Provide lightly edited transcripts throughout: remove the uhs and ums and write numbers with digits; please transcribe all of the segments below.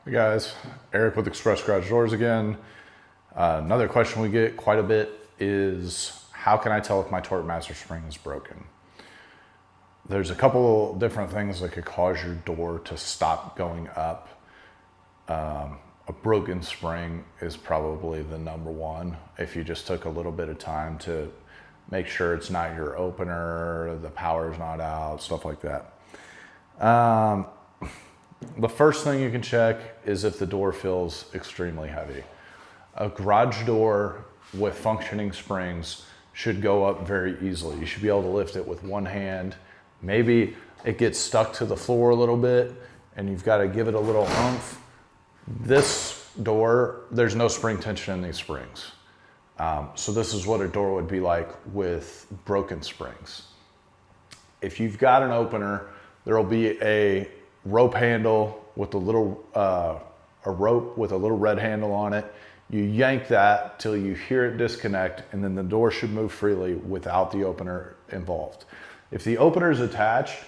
Hey guys, Eric with Express Garage Doors again. Another question we get quite a bit is, how can I tell if my TorqueMaster spring is broken? There's a couple different things that could cause your door to stop going up. A broken spring is probably the number one. If you just took a little bit of time to make sure it's not your opener, the power's not out, stuff like that. The first thing you can check is if the door feels extremely heavy. A garage door with functioning springs should go up very easily. You should be able to lift it with one hand. Maybe it gets stuck to the floor a little bit and you've got to give it a little oomph. This door, there's no spring tension in these springs. So this is what a door would be like with broken springs. If you've got an opener, there will be a rope handle with a little, a rope with a little red handle on it. You yank that till you hear it disconnect, and then the door should move freely without the opener involved. If the opener is attached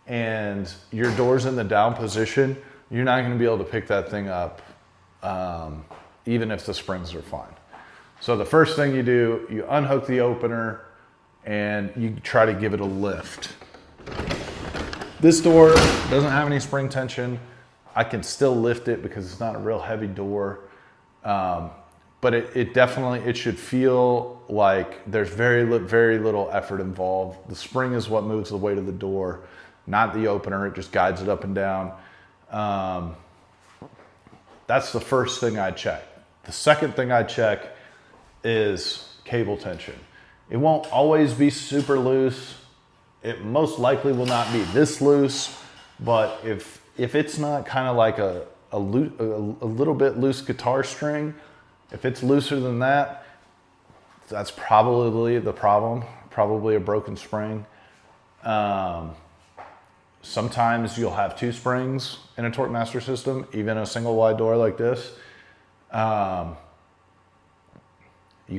and your door's in the down position, you're not gonna be able to pick that thing up, even if the springs are fine. So the first thing you do, you unhook the opener and you try to give it a lift. This door doesn't have any spring tension. I can still lift it because it's not a real heavy door. But it should feel like there's very little effort involved. The spring is what moves the weight of the door, not the opener. It just guides it up and down. That's the first thing I check. The second thing I check is cable tension. It won't always be super loose. It most likely will not be this loose, but if it's not kind of like a little bit loose guitar string, if it's looser than that, that's probably the problem, probably a broken spring. Sometimes you'll have two springs in a TorqueMaster system, even a single wide door like this. You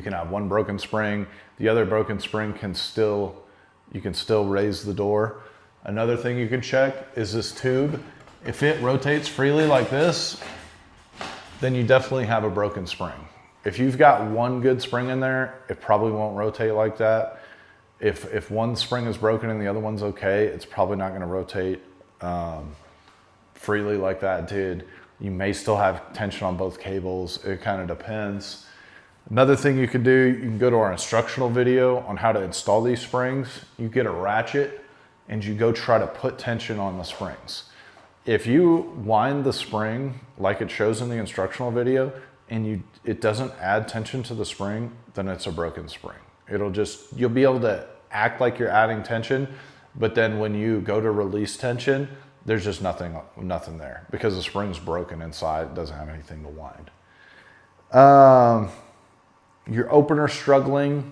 can have one broken spring. The other broken spring you can still raise the door. Another thing you can check is this tube. If it rotates freely like this, then you definitely have a broken spring. If you've got one good spring in there, it probably won't rotate like that. If one spring is broken and the other one's okay, it's probably not gonna rotate freely like that did. You may still have tension on both cables. It kind of depends. Another thing you can do, you can go to our instructional video on how to install these springs. You get a ratchet and you go try to put tension on the springs. If you wind the spring like it shows in the instructional video and it doesn't add tension to the spring, then it's a broken spring. You'll be able to act like you're adding tension, but then when you go to release tension, there's just nothing there because the spring's broken inside, it doesn't have anything to wind. Your opener struggling,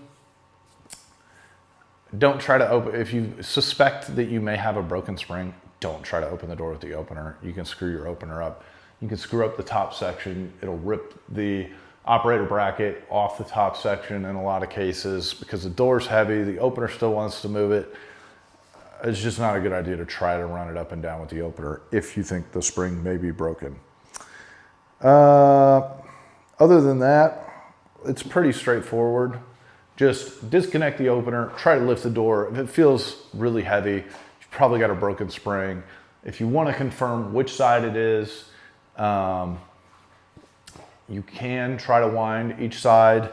don't try to open. If you suspect that you may have a broken spring, don't try to open the door with the opener. You can screw your opener up. You can screw up the top section. It'll rip the operator bracket off the top section in a lot of cases because the door's heavy, the opener still wants to move it. It's just not a good idea to try to run it up and down with the opener if you think the spring may be broken. Other than that, it's pretty straightforward. Just disconnect the opener, try to lift the door. If it feels really heavy, you've probably got a broken spring. If you want to confirm which side it is, you can try to wind each side.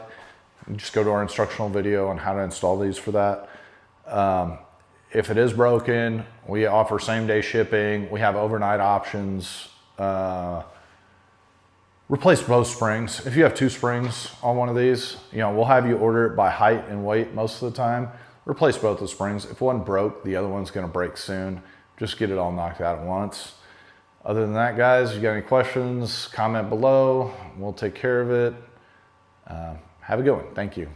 You just go to our instructional video on how to install these for that. If it is broken, we offer same-day shipping. We have overnight options. Replace both springs. If you have two springs on one of these, we'll have you order it by height and weight most of the time. Replace both the springs. If one broke, the other one's gonna break soon. Just get it all knocked out at once. Other than that, guys, if you got any questions, comment below. We'll take care of it. Have a good one. Thank you.